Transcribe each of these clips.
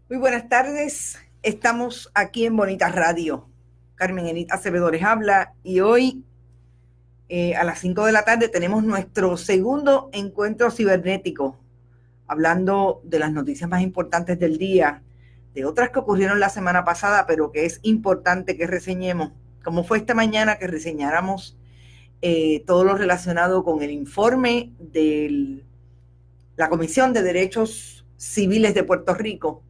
Muy buenas tardes, estamos aquí en Bonita Radio. Carmen Enit Acevedo les habla y hoy a las 5 de la tarde tenemos nuestro segundo encuentro cibernético, hablando de las noticias más importantes del día, de otras que ocurrieron la semana pasada, pero que es importante que reseñemos, como fue esta mañana que reseñáramos todo lo relacionado con el informe de la Comisión de Derechos Civiles de Puerto Rico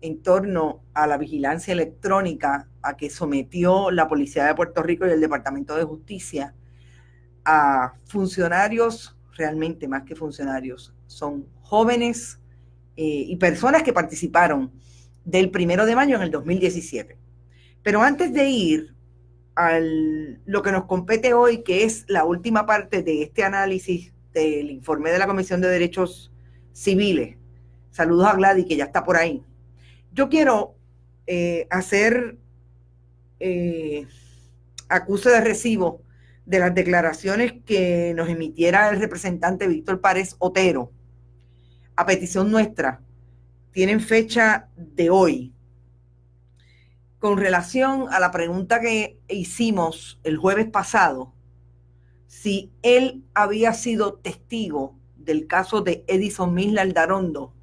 en torno a la vigilancia electrónica a que sometió la Policía de Puerto Rico y el Departamento de Justicia a funcionarios, realmente más que funcionarios, son jóvenes y personas que participaron del 1 de mayo en el 2017. Pero antes de ir a lo que nos compete hoy, que es la última parte de este análisis del informe de la Comisión de Derechos Civiles, saludos a Gladys, que ya está por ahí. Yo quiero hacer acuse de recibo de las declaraciones que nos emitiera el representante Víctor Párez Otero a petición nuestra. Tienen fecha de hoy. Con relación a la pregunta que hicimos el jueves pasado, si él había sido testigo del caso de Edison Misla Aldarondo,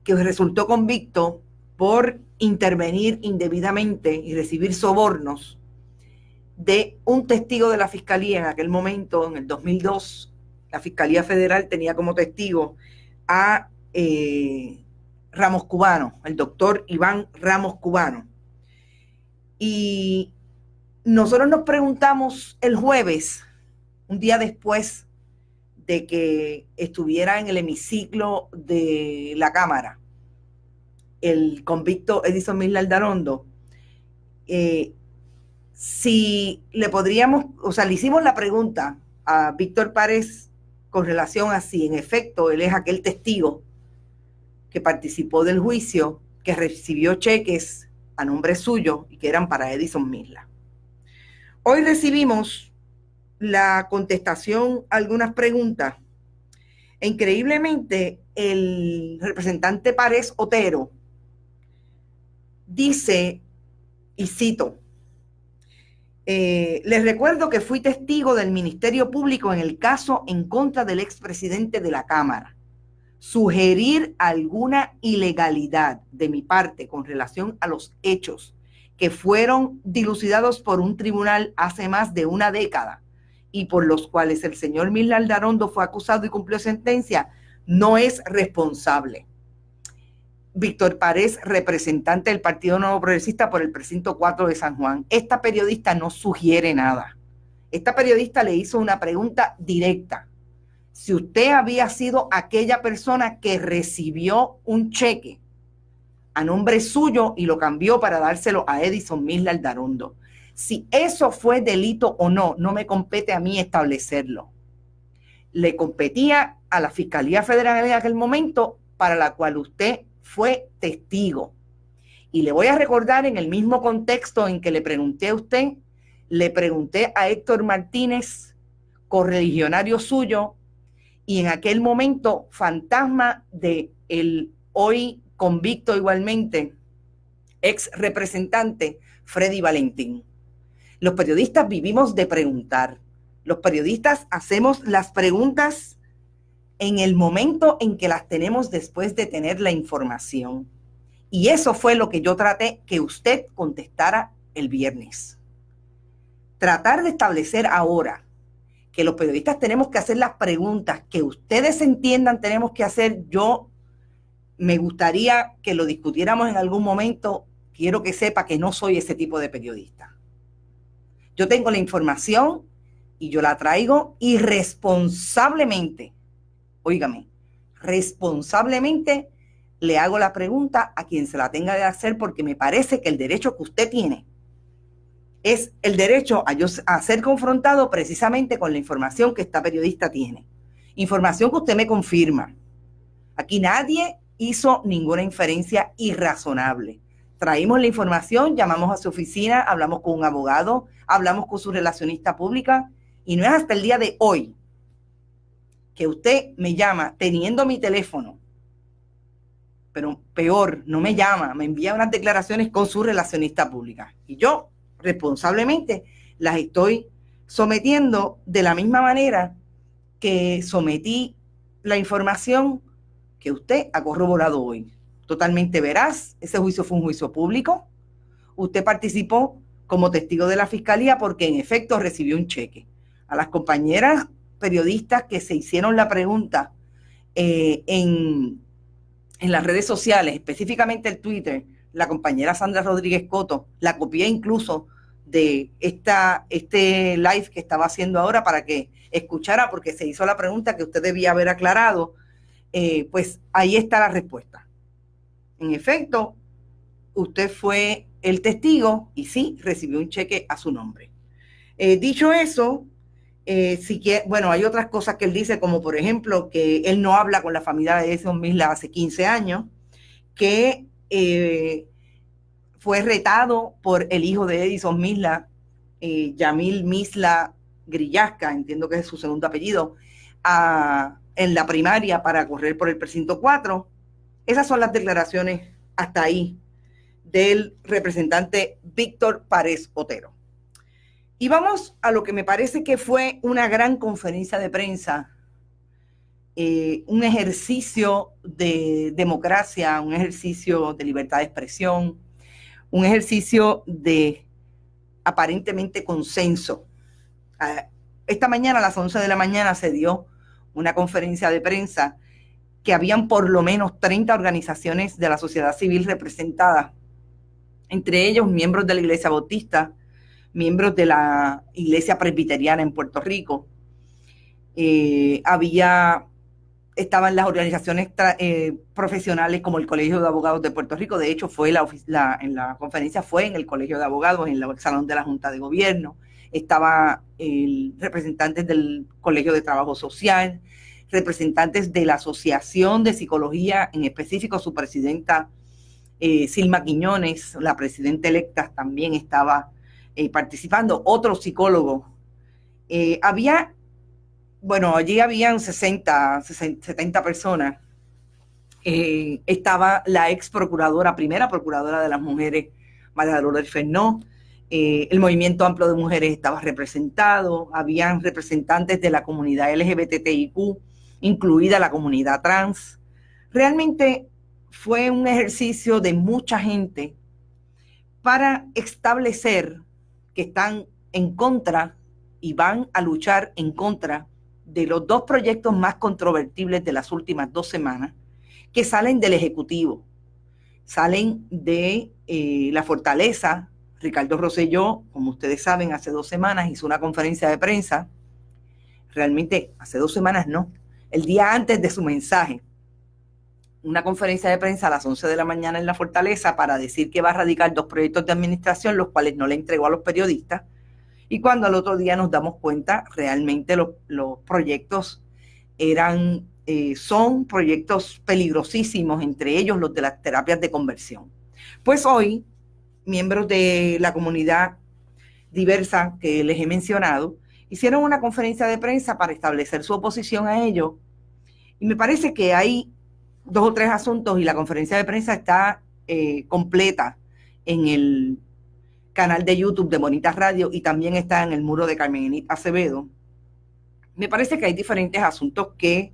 que resultó convicto por intervenir indebidamente y recibir sobornos de un testigo de la Fiscalía en aquel momento, en el 2002. La Fiscalía Federal tenía como testigo a Ramos Cubano, el doctor Iván Ramos Cubano. Y nosotros nos preguntamos el jueves, un día después de que estuviera en el hemiciclo de la Cámara, el convicto Edison Misla Aldarondo, si le podríamos, o sea, le hicimos la pregunta a Víctor Párez con relación a si en efecto él es aquel testigo que participó del juicio, que recibió cheques a nombre suyo y que eran para Edison Misla. Hoy recibimos la contestación a algunas preguntas. E increíblemente, el representante Párez Otero dice, y cito, les recuerdo que fui testigo del Ministerio Público en el caso en contra del expresidente de la Cámara. Sugerir alguna ilegalidad de mi parte con relación a los hechos que fueron dilucidados por un tribunal hace más de una década y por los cuales el señor Misla Aldarondo fue acusado y cumplió sentencia, no es responsable. Víctor Párez, representante del Partido Nuevo Progresista por el precinto 4 de San Juan. Esta periodista no sugiere nada. Esta periodista le hizo una pregunta directa. Si usted había sido aquella persona que recibió un cheque a nombre suyo y lo cambió para dárselo a Edison Misla Aldarondo. Si eso fue delito o no, no me compete a mí establecerlo. Le competía a la Fiscalía Federal en aquel momento, para la cual usted fue testigo. Y le voy a recordar, en el mismo contexto en que le pregunté a usted, le pregunté a Héctor Martínez, correligionario suyo, y en aquel momento fantasma de el hoy convicto igualmente ex representante Freddy Valentín. Los periodistas vivimos de preguntar. Los periodistas hacemos las preguntas en el momento en que las tenemos después de tener la información. Y eso fue lo que yo traté que usted contestara el viernes. Tratar de establecer ahora que los periodistas tenemos que hacer las preguntas que ustedes entiendan tenemos que hacer, yo me gustaría que lo discutiéramos en algún momento. Quiero que sepa que no soy ese tipo de periodista. Yo tengo la información y yo la traigo irresponsablemente. Óigame, responsablemente le hago la pregunta a quien se la tenga de hacer, porque me parece que el derecho que usted tiene es el derecho a ser confrontado precisamente con la información que esta periodista tiene. Información que usted me confirma. Aquí nadie hizo ninguna inferencia irrazonable. Traímos la información, llamamos a su oficina, hablamos con un abogado, hablamos con su relacionista pública, y no es hasta el día de hoy que usted me llama teniendo mi teléfono pero peor, no me llama, me envía unas declaraciones con su relacionista pública. Y yo, responsablemente, las estoy sometiendo de la misma manera que sometí la información que usted ha corroborado hoy. Totalmente veraz, ese juicio fue un juicio público. Usted participó como testigo de la fiscalía porque en efecto recibió un cheque. A las compañeras periodistas que se hicieron la pregunta en las redes sociales, específicamente el Twitter, la compañera Sandra Rodríguez Coto, la copié incluso de este live que estaba haciendo ahora para que escuchara, porque se hizo la pregunta que usted debía haber aclarado, pues ahí está la respuesta. En efecto, usted fue el testigo y sí, recibió un cheque a su nombre. Dicho eso, bueno, hay otras cosas que él dice, como por ejemplo, que él no habla con la familia de Edison Misla hace 15 años, que fue retado por el hijo de Edison Misla, Yamil Misla Grillasca, entiendo que es su segundo apellido, en la primaria para correr por el precinto 4. Esas son las declaraciones hasta ahí del representante Víctor Párez Otero. Y vamos a lo que me parece que fue una gran conferencia de prensa, un ejercicio de democracia, un ejercicio de libertad de expresión, un ejercicio de aparentemente consenso. Esta mañana a las 11 de la mañana se dio una conferencia de prensa que habían por lo menos 30 organizaciones de la sociedad civil representadas, entre ellos miembros de la Iglesia Bautista, miembros de la Iglesia Presbiteriana en Puerto Rico. Estaban las organizaciones profesionales como el Colegio de Abogados de Puerto Rico. De hecho, en la conferencia fue en el Colegio de Abogados, en el Salón de la Junta de Gobierno. Estaba representantes del Colegio de Trabajo Social, representantes de la Asociación de Psicología, en específico su presidenta Silma Quiñones, la presidenta electa, también estaba participando, otros psicólogos. Allí habían 70 personas. Estaba la ex procuradora, primera procuradora de las mujeres, María Dolores Fernó. El movimiento amplio de mujeres estaba representado. Habían representantes de la comunidad LGBTIQ, incluida la comunidad trans. Realmente fue un ejercicio de mucha gente para establecer que están en contra y van a luchar en contra de los dos proyectos más controvertibles de las últimas 2 semanas, que salen del Ejecutivo, salen de la Fortaleza. Ricardo Rosselló, como ustedes saben, hace 2 semanas hizo una conferencia de prensa, realmente hace 2 semanas no, el día antes de su mensaje, una conferencia de prensa a las 11 de la mañana en la Fortaleza para decir que va a radicar 2 proyectos de administración, los cuales no le entregó a los periodistas. Y cuando al otro día nos damos cuenta, realmente los proyectos son proyectos peligrosísimos, entre ellos los de las terapias de conversión. Pues hoy, miembros de la comunidad diversa que les he mencionado, hicieron una conferencia de prensa para establecer su oposición a ello. Y me parece que hay 2 o 3 asuntos y la conferencia de prensa está completa en el canal de YouTube de Bonitas Radio y también está en el muro de Carmen Enid Acevedo. Me parece que hay diferentes asuntos que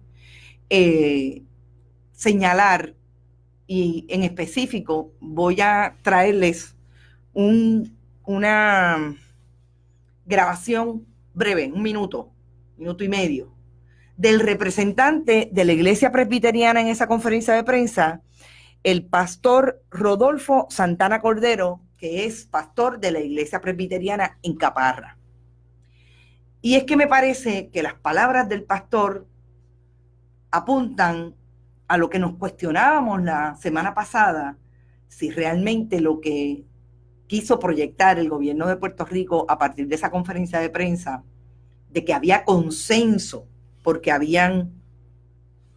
señalar y en específico voy a traerles una grabación breve, 1 minuto, 1 minuto y medio, del representante de la Iglesia Presbiteriana en esa conferencia de prensa, el pastor Rodolfo Santana Cordero, que es pastor de la Iglesia Presbiteriana en Caparra. Y es que me parece que las palabras del pastor apuntan a lo que nos cuestionábamos la semana pasada, si realmente lo que quiso proyectar el gobierno de Puerto Rico a partir de esa conferencia de prensa, de que había consenso, porque habían,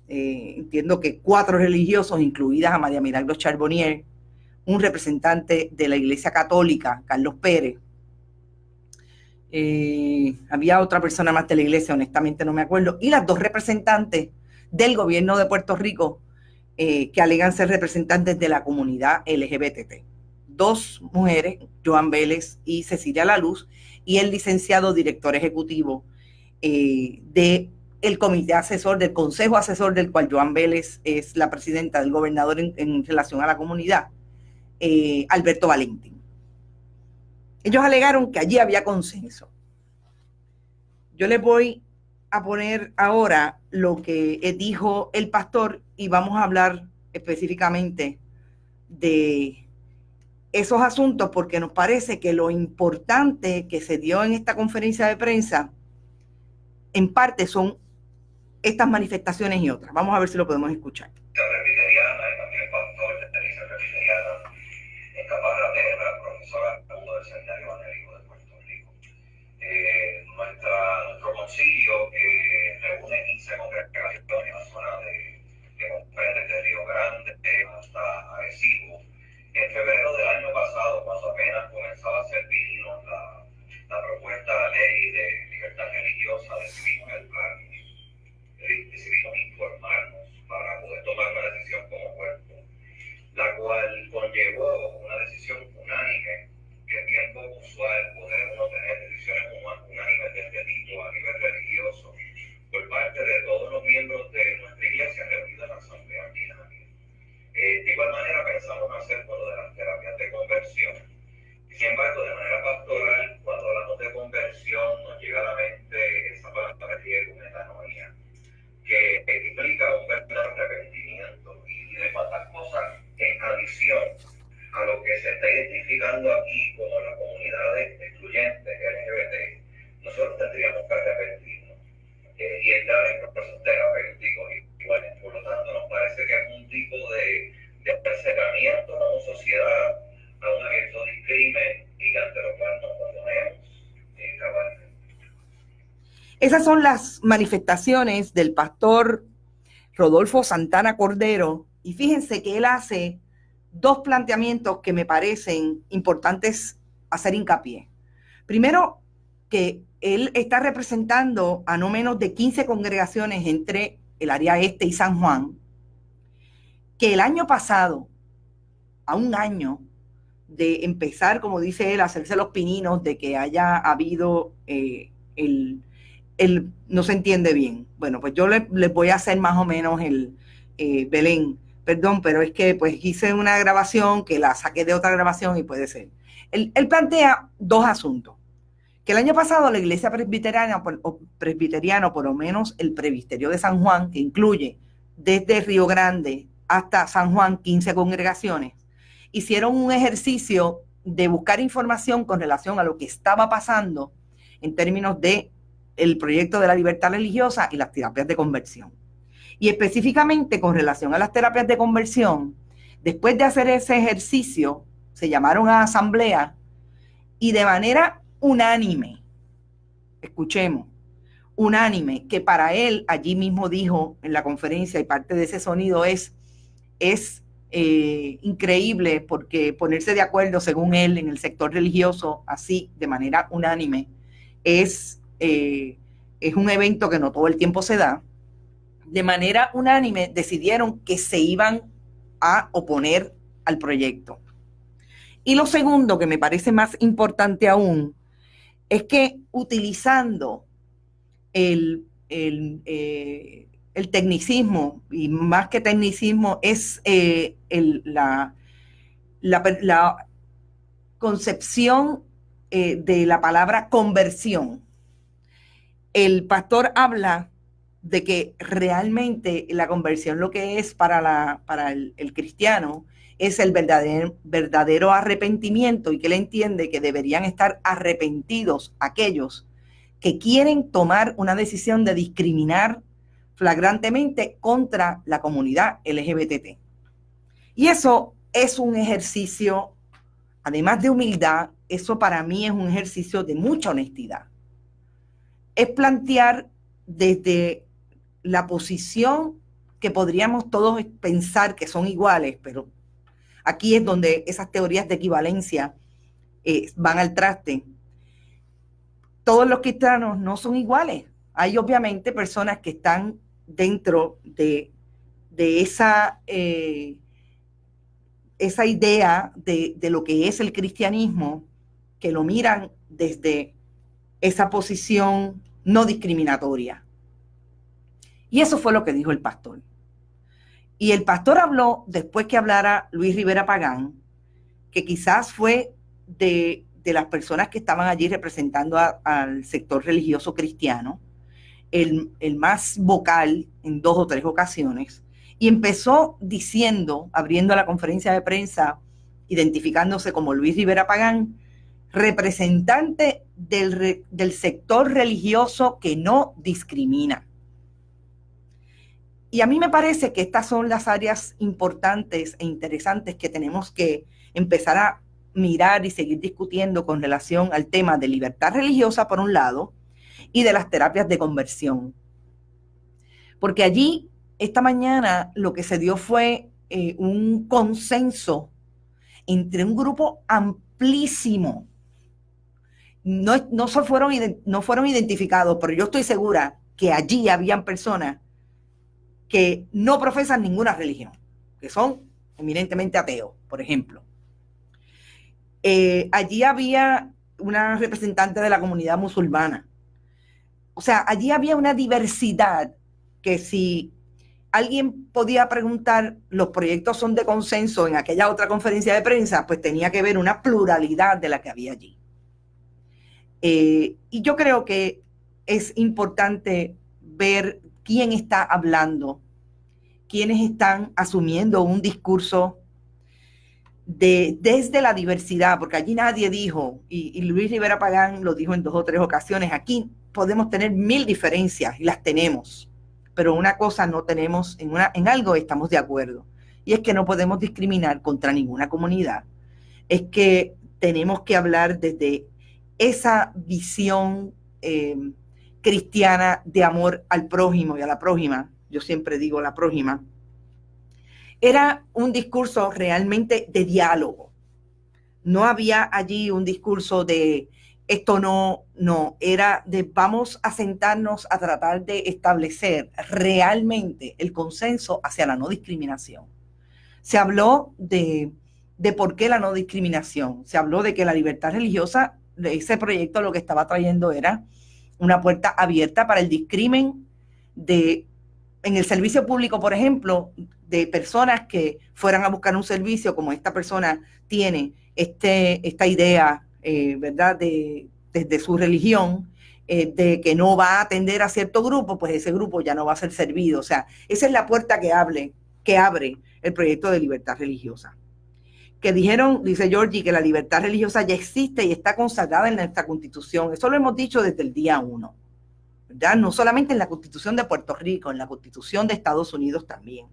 entiendo que 4 religiosos, incluidas a María Milagros Charbonnier, un representante de la Iglesia Católica, Carlos Pérez. Había otra persona más de la iglesia, honestamente no me acuerdo, y las 2 representantes del gobierno de Puerto Rico, que alegan ser representantes de la comunidad LGBT. Dos mujeres, Joan Vélez y Cecilia Laluz, y el licenciado director ejecutivo del comité asesor, del consejo asesor del cual Joan Vélez es la presidenta del gobernador en relación a la comunidad, Alberto Valentín. Ellos alegaron que allí había consenso. Yo les voy a poner ahora lo que dijo el pastor y vamos a hablar específicamente de esos asuntos porque nos parece que lo importante que se dio en esta conferencia de prensa en parte son estas manifestaciones y otras. Vamos a ver si lo podemos escuchar. Nuestro concilio reúne 15 congregaciones en la zona que comprende desde Río Grande hasta Arecibo. En febrero del año pasado, cuando apenas comenzaba a ser vigente la propuesta de ley de libertad religiosa, decidimos informarnos para poder tomar una decisión como cuerpo, la cual conllevó una decisión unánime, que es bien poco usual poder uno tener decisiones unánimes de este tipo a nivel religioso por parte de todos los miembros de nuestra iglesia reunidos en la asamblea ordinaria. De igual manera pensamos hacer con lo de las terapias de conversión. Sin embargo, de manera pastoral, cuando hablamos de conversión, nos llega a la mente esa palabra griega, metanoia, que implica un verdadero arrepentimiento y de cuantas cosas en adición a lo que se está identificando aquí como la comunidad excluyente LGBT, nosotros tendríamos que arrepentirnos y entrar en procesos terapéuticos iguales. Por lo tanto, nos parece que es un tipo de acercamiento como sociedad a un abierto discrimen y ante lo cual nos oponemos cabalmente. Esas son las manifestaciones del pastor Rodolfo Santana Cordero y fíjense que él hace dos planteamientos que me parecen importantes hacer hincapié. Primero, que él está representando a no menos de 15 congregaciones entre el área este y San Juan, que el año pasado, a un año de empezar, como dice él, a hacerse los pininos de que haya habido no se entiende bien. Bueno, pues yo les voy a hacer más o menos Belén. Perdón, pero es que pues hice una grabación que la saqué de otra grabación y puede ser. Él plantea dos asuntos. Que el año pasado la iglesia presbiteriana, por lo menos el presbiterio de San Juan, que incluye desde Río Grande hasta San Juan 15 congregaciones, hicieron un ejercicio de buscar información con relación a lo que estaba pasando en términos de el proyecto de la libertad religiosa y las terapias de conversión. Y específicamente con relación a las terapias de conversión, después de hacer ese ejercicio, se llamaron a asamblea y de manera unánime, escuchemos, unánime, que para él allí mismo dijo en la conferencia, y parte de ese sonido es increíble porque ponerse de acuerdo, según él, en el sector religioso, así, de manera unánime, es un evento que no todo el tiempo se da. De manera unánime decidieron que se iban a oponer al proyecto. Y lo segundo, que me parece más importante aún, es que utilizando el tecnicismo, y más que tecnicismo, es la concepción de la palabra conversión. El pastor habla de que realmente la conversión lo que es para el cristiano es el verdadero arrepentimiento, y que él entiende que deberían estar arrepentidos aquellos que quieren tomar una decisión de discriminar flagrantemente contra la comunidad LGBT. Y eso es un ejercicio, además de humildad, eso para mí es un ejercicio de mucha honestidad. Es plantear desde la posición que podríamos todos pensar que son iguales, pero aquí es donde esas teorías de equivalencia van al traste. Todos los cristianos no son iguales. Hay obviamente personas que están dentro de de esa idea de lo que es el cristianismo, que lo miran desde esa posición no discriminatoria. Y eso fue lo que dijo el pastor. Y el pastor habló, después que hablara Luis Rivera Pagán, que quizás fue de las personas que estaban allí representando al sector religioso cristiano, el más vocal en 2 o 3 ocasiones, y empezó diciendo, abriendo la conferencia de prensa, identificándose como Luis Rivera Pagán, representante del sector religioso que no discrimina. Y a mí me parece que estas son las áreas importantes e interesantes que tenemos que empezar a mirar y seguir discutiendo con relación al tema de libertad religiosa, por un lado, y de las terapias de conversión. Porque allí, esta mañana, lo que se dio fue un consenso entre un grupo amplísimo. No fueron identificados, pero yo estoy segura que allí habían personas que no profesan ninguna religión, que son eminentemente ateos, por ejemplo. Allí había una representante de la comunidad musulmana. O sea, allí había una diversidad que si alguien podía preguntar, los proyectos son de consenso en aquella otra conferencia de prensa, pues tenía que ver una pluralidad de la que había allí. Y yo creo que es importante ver quién está hablando, quiénes están asumiendo un discurso desde la diversidad, porque allí nadie dijo, y Luis Rivera Pagán lo dijo en 2 o 3 ocasiones, aquí podemos tener 1000 diferencias, y las tenemos, pero una cosa no tenemos, en algo estamos de acuerdo, y es que no podemos discriminar contra ninguna comunidad, es que tenemos que hablar desde esa visión cristiana de amor al prójimo y a la prójima. Yo siempre digo la prójima. Era un discurso realmente de diálogo. No había allí un discurso de esto no, era de vamos a sentarnos a tratar de establecer realmente el consenso hacia la no discriminación. Se habló de por qué la no discriminación. Se habló de que la libertad religiosa, ese proyecto lo que estaba trayendo era una puerta abierta para el discrimen en el servicio público, por ejemplo, de personas que fueran a buscar un servicio como esta persona tiene esta idea, ¿verdad?, desde su religión, de que no va a atender a cierto grupo, pues ese grupo ya no va a ser servido. O sea, esa es la puerta que abre el proyecto de libertad religiosa. Que dijeron, dice Georgie, que la libertad religiosa ya existe y está consagrada en nuestra Constitución. Eso lo hemos dicho desde el día 1, ¿verdad? No solamente en la Constitución de Puerto Rico, en la Constitución de Estados Unidos también.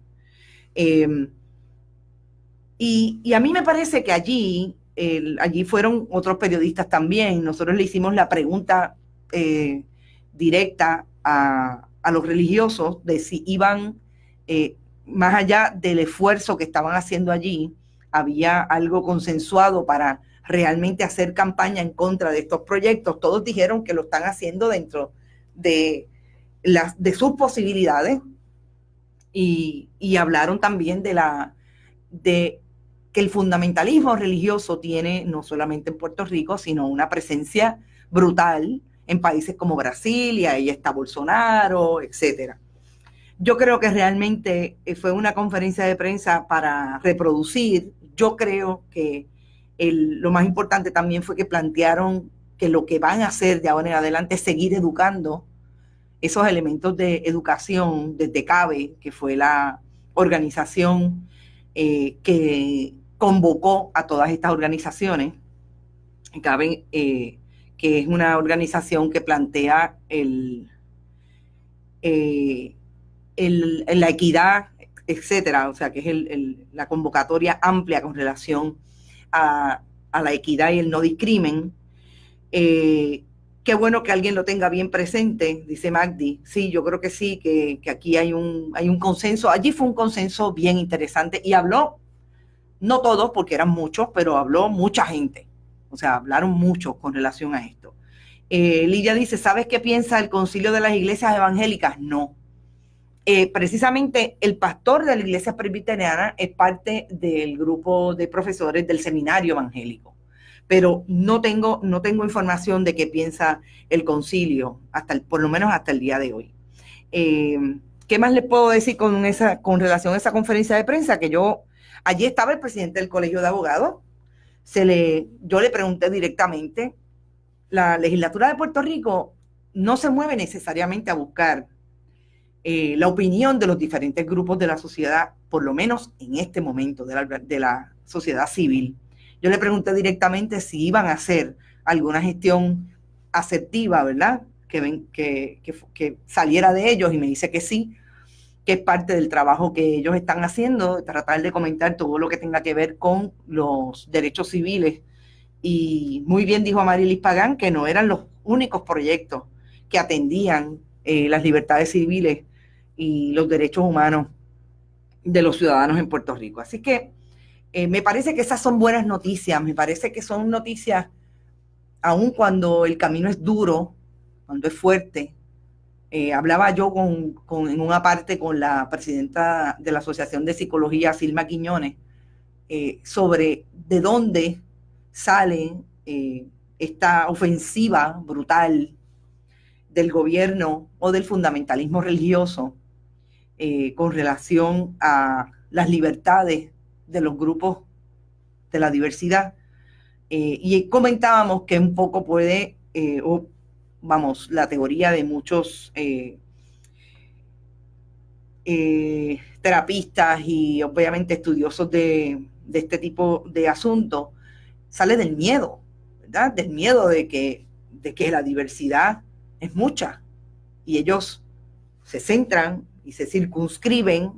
Y a mí me parece que allí fueron otros periodistas también. Nosotros le hicimos la pregunta directa a los religiosos de si iban más allá del esfuerzo que estaban haciendo allí, había algo consensuado para realmente hacer campaña en contra de estos proyectos. Todos dijeron que lo están haciendo dentro de sus posibilidades y hablaron también de que el fundamentalismo religioso tiene no solamente en Puerto Rico, sino una presencia brutal en países como Brasil, y ahí está Bolsonaro, etcétera. Yo creo que realmente fue una conferencia de prensa para reproducir. Yo creo que lo más importante también fue que plantearon que lo que van a hacer de ahora en adelante es seguir educando esos elementos de educación desde CABE, que fue la organización que convocó a todas estas organizaciones. CABE, que es una organización que plantea la equidad, etcétera, o sea, que es la convocatoria amplia con relación a la equidad y el no discrimen. Qué bueno que alguien lo tenga bien presente, dice Magdi. Sí, yo creo que sí, que aquí hay un consenso. Allí fue un consenso bien interesante y habló, no todos porque eran muchos, pero habló mucha gente. O sea, hablaron mucho con relación a esto. Lidia dice, ¿sabes qué piensa el Concilio de las Iglesias Evangélicas? No. precisamente el pastor de la iglesia presbiteriana es parte del grupo de profesores del seminario evangélico, pero no tengo información de qué piensa el concilio, por lo menos hasta el día de hoy. ¿Qué más les puedo decir con relación a esa conferencia de prensa? Que allí estaba el presidente del Colegio de Abogados, yo le pregunté directamente, la legislatura de Puerto Rico no se mueve necesariamente a buscar la opinión de los diferentes grupos de la sociedad, por lo menos en este momento de la sociedad civil. Yo le pregunté directamente si iban a hacer alguna gestión asertiva, ¿verdad? Que saliera de ellos, y me dice que sí, que es parte del trabajo que ellos están haciendo, tratar de comentar todo lo que tenga que ver con los derechos civiles. Y muy bien dijo Amarilis Pagán que no eran los únicos proyectos que atendían las libertades civiles y los derechos humanos de los ciudadanos en Puerto Rico. Así que me parece que esas son buenas noticias, me parece que son noticias, aun cuando el camino es duro, cuando es fuerte. Hablaba yo en una parte con la presidenta de la Asociación de Psicología, Silma Quiñones, sobre de dónde sale esta ofensiva brutal del gobierno o del fundamentalismo religioso con relación a las libertades de los grupos de la diversidad. Y comentábamos que un poco puede, la teoría de muchos terapistas y obviamente estudiosos de este tipo de asuntos, sale del miedo, ¿verdad? Del miedo de que la diversidad es mucha y ellos se centran y se circunscriben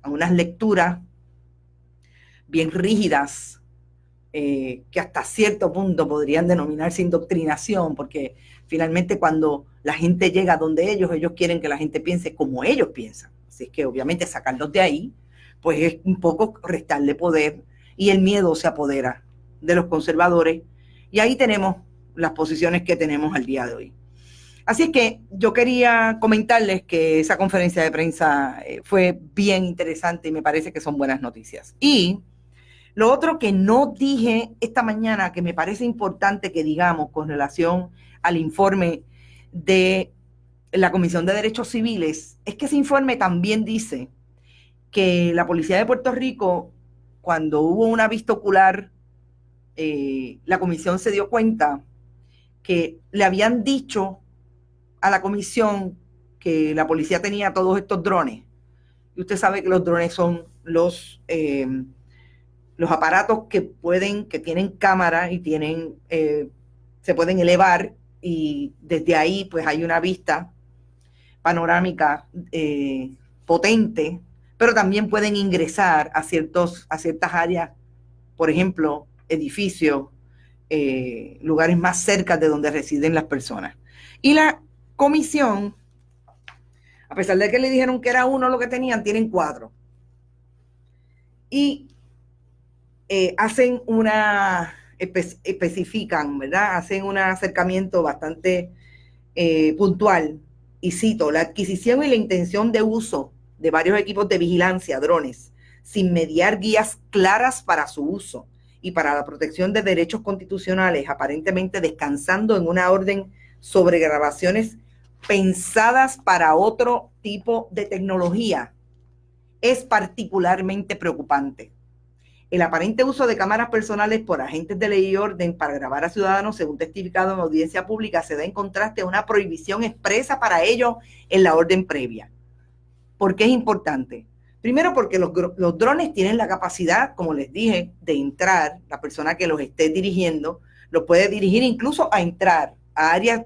a unas lecturas bien rígidas que hasta cierto punto podrían denominarse indoctrinación, porque finalmente cuando la gente llega donde ellos quieren que la gente piense como ellos piensan. Así es que obviamente sacarlos de ahí, pues es un poco restarle poder, y el miedo se apodera de los conservadores, y ahí tenemos las posiciones que tenemos al día de hoy. Así es que yo quería comentarles que esa conferencia de prensa fue bien interesante y me parece que son buenas noticias. Y lo otro que no dije esta mañana, que me parece importante que digamos con relación al informe de la Comisión de Derechos Civiles, es que ese informe también dice que la Policía de Puerto Rico, cuando hubo una vista ocular, la comisión se dio cuenta que le habían dicho a la comisión que la policía tenía todos estos drones. Y usted sabe que los drones son los aparatos que tienen cámara y se pueden elevar, y desde ahí pues hay una vista panorámica potente, pero también pueden ingresar a ciertas áreas, por ejemplo, edificios, lugares más cerca de donde residen las personas. Y la comisión, a pesar de que le dijeron que era uno lo que tenían, tienen 4. Y especifican, ¿verdad? Hacen un acercamiento bastante puntual, y cito: la adquisición y la intención de uso de varios equipos de vigilancia, drones, sin mediar guías claras para su uso y para la protección de derechos constitucionales, aparentemente descansando en una orden sobre grabaciones pensadas para otro tipo de tecnología, es particularmente preocupante. El aparente uso de cámaras personales por agentes de ley y orden para grabar a ciudadanos, según testificado en audiencia pública, se da en contraste a una prohibición expresa para ello en la orden previa. ¿Por qué es importante? Primero, porque los drones tienen la capacidad, como les dije, de entrar. La persona que los esté dirigiendo los puede dirigir incluso a entrar a áreas,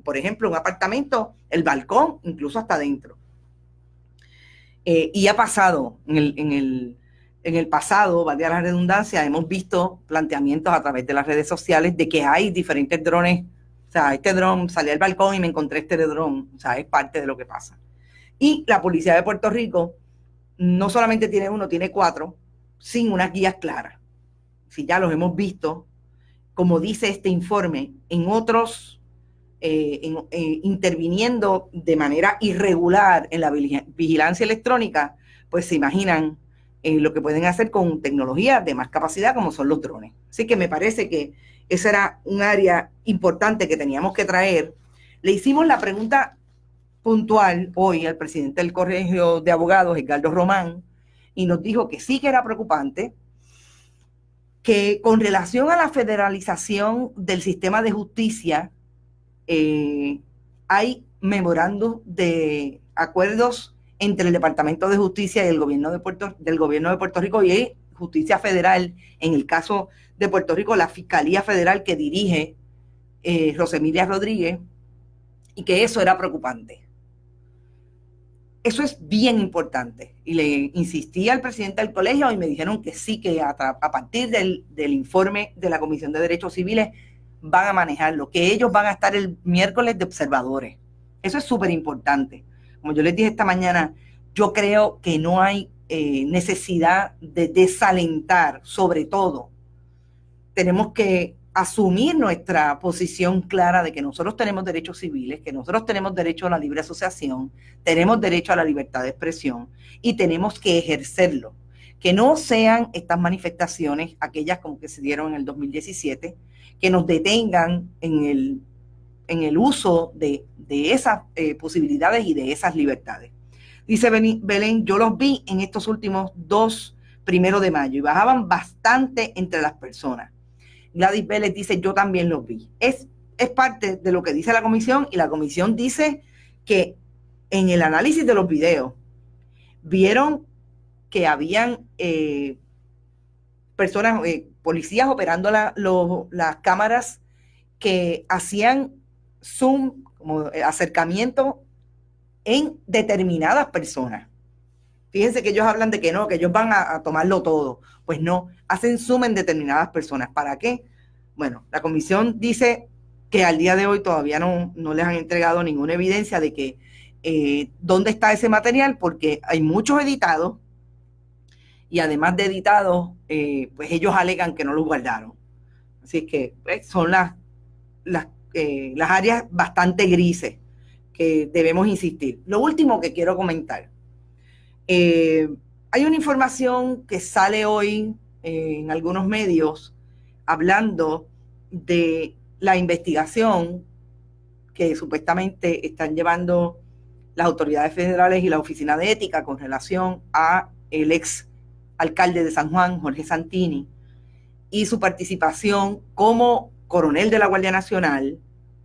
por ejemplo, un apartamento, el balcón, incluso hasta adentro. Y ha pasado en el pasado, valga la redundancia, hemos visto planteamientos a través de las redes sociales de que hay diferentes drones. O sea, este dron, salí al balcón y me encontré este dron. O sea, es parte de lo que pasa. Y la Policía de Puerto Rico no solamente tiene uno, tiene 4, sin unas guías claras. Si ya los hemos visto, como dice este informe, en otros interviniendo de manera irregular en la vigilancia electrónica, pues se imaginan lo que pueden hacer con tecnología de más capacidad como son los drones. Así que me parece que esa era un área importante que teníamos que traer. Le hicimos la pregunta puntual hoy al presidente del Colegio de Abogados, Edgardo Román, y nos dijo que sí que era preocupante, que con relación a la federalización del sistema de justicia, hay memorándum de acuerdos entre el Departamento de Justicia y el gobierno de Puerto Rico y Justicia Federal. En el caso de Puerto Rico, la Fiscalía Federal que dirige Rosemilia Rodríguez, y que eso era preocupante. Eso es bien importante. Y le insistí al presidente del colegio y me dijeron que sí, que a partir del informe de la Comisión de Derechos Civiles van a manejarlo, que ellos van a estar el miércoles de observadores. Eso es súper importante. Como yo les dije esta mañana, yo creo que no hay necesidad de desalentar, sobre todo. Tenemos que asumir nuestra posición clara de que nosotros tenemos derechos civiles, que nosotros tenemos derecho a la libre asociación, tenemos derecho a la libertad de expresión y tenemos que ejercerlo. Que no sean estas manifestaciones, aquellas como que se dieron en el 2017, que nos detengan en el uso de esas posibilidades y de esas libertades. Dice Belén, yo los vi en estos últimos 2 1 de mayo y bajaban bastante entre las personas. Gladys Vélez dice, yo también los vi. Es parte de lo que dice la comisión, y la comisión dice que en el análisis de los videos vieron que habían personas, policías operando las cámaras que hacían zoom, como acercamiento en determinadas personas. Fíjense que ellos hablan de que no, que ellos van a tomarlo todo. Pues no, hacen zoom en determinadas personas. ¿Para qué? Bueno, la comisión dice que al día de hoy todavía no les han entregado ninguna evidencia de que dónde está ese material, porque hay muchos editados, y además de editados, pues ellos alegan que no los guardaron. Así que son las áreas bastante grises que debemos insistir. Lo último que quiero comentar. Hay una información que sale hoy en algunos medios hablando de la investigación que supuestamente están llevando las autoridades federales y la Oficina de Ética con relación a el ex alcalde de San Juan, Jorge Santini, y su participación como coronel de la Guardia Nacional,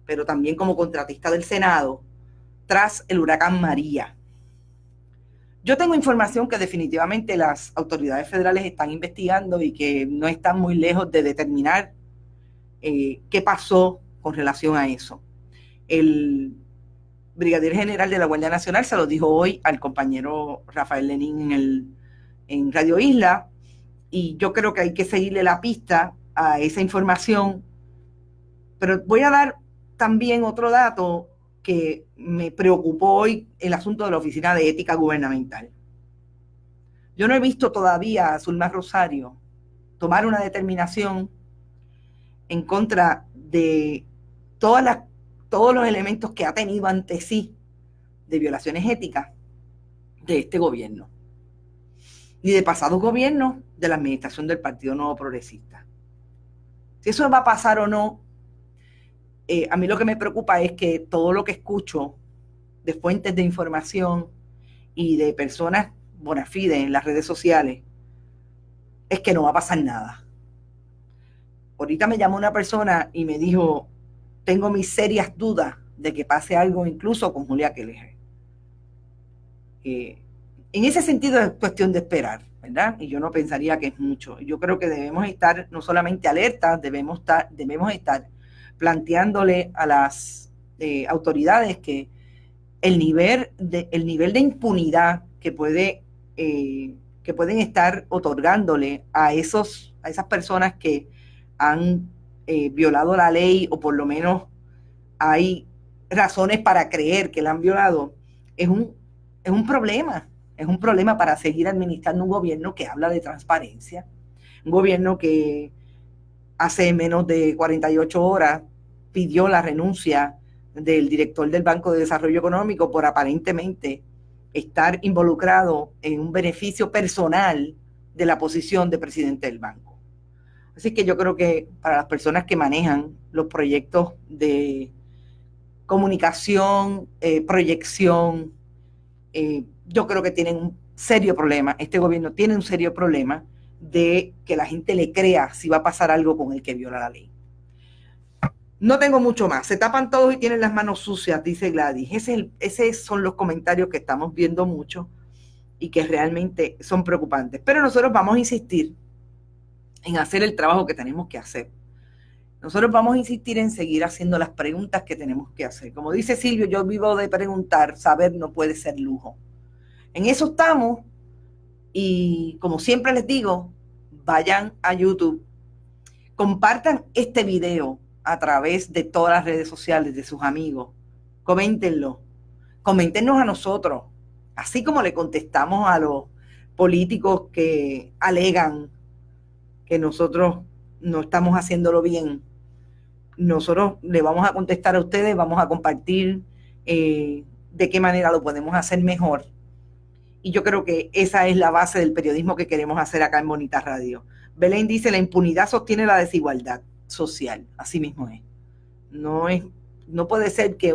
pero también como contratista del Senado, tras el huracán María. Yo tengo información que definitivamente las autoridades federales están investigando y que no están muy lejos de determinar qué pasó con relación a eso. El brigadier general de la Guardia Nacional se lo dijo hoy al compañero Rafael Lenín en Radio Isla, y yo creo que hay que seguirle la pista a esa información. Pero voy a dar también otro dato que me preocupó hoy, el asunto de la Oficina de Ética Gubernamental. Yo no he visto todavía a Zulma Rosario tomar una determinación en contra de todos los elementos que ha tenido ante sí de violaciones éticas de este gobierno, ni de pasados gobiernos de la administración del Partido Nuevo Progresista. Si eso va a pasar o no, a mí lo que me preocupa es que todo lo que escucho de fuentes de información y de personas bona fide en las redes sociales es que no va a pasar nada. Ahorita me llamó una persona y me dijo, tengo mis serias dudas de que pase algo incluso con Julia Keller. En ese sentido es cuestión de esperar, ¿verdad? Y yo no pensaría que es mucho. Yo creo que debemos estar no solamente alertas, debemos estar planteándole a las autoridades que el nivel de impunidad que pueden estar otorgándole a esas personas que han violado la ley, o por lo menos hay razones para creer que la han violado, es un problema. Es un problema para seguir administrando un gobierno que habla de transparencia, un gobierno que hace menos de 48 horas pidió la renuncia del director del Banco de Desarrollo Económico por aparentemente estar involucrado en un beneficio personal de la posición de presidente del banco. Así que yo creo que para las personas que manejan los proyectos de comunicación, proyección, yo creo que tienen un serio problema, este gobierno tiene un serio problema de que la gente le crea si va a pasar algo con el que viola la ley. No tengo mucho más. Se tapan todos y tienen las manos sucias, dice Gladys. Esos son los comentarios que estamos viendo mucho y que realmente son preocupantes. Pero nosotros vamos a insistir en hacer el trabajo que tenemos que hacer. Nosotros vamos a insistir en seguir haciendo las preguntas que tenemos que hacer. Como dice Silvio, yo vivo de preguntar, saber no puede ser lujo. En eso estamos y como siempre les digo, vayan a YouTube, compartan este video a través de todas las redes sociales de sus amigos, coméntenos a nosotros, así como le contestamos a los políticos que alegan que nosotros no estamos haciéndolo bien. Nosotros le vamos a contestar a ustedes, vamos a compartir de qué manera lo podemos hacer mejor. Y yo creo que esa es la base del periodismo que queremos hacer acá en Bonita Radio. Belén dice, la impunidad sostiene la desigualdad social. Así mismo es. No puede ser que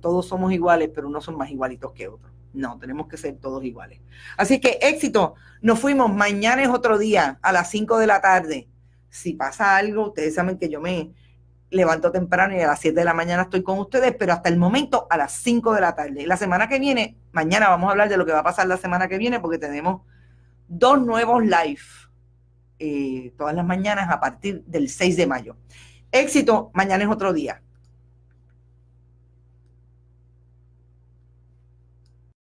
todos somos iguales, pero unos son más igualitos que otros. No, tenemos que ser todos iguales. Así que éxito, nos fuimos. Mañana es otro día, a las 5 de la tarde. Si pasa algo, ustedes saben que yo me levanto temprano y a las 7 de la mañana estoy con ustedes, pero hasta el momento a las 5 de la tarde. La semana que viene, mañana vamos a hablar de lo que va a pasar la semana que viene, porque tenemos 2 nuevos live todas las mañanas a partir del 6 de mayo. Éxito, mañana es otro día.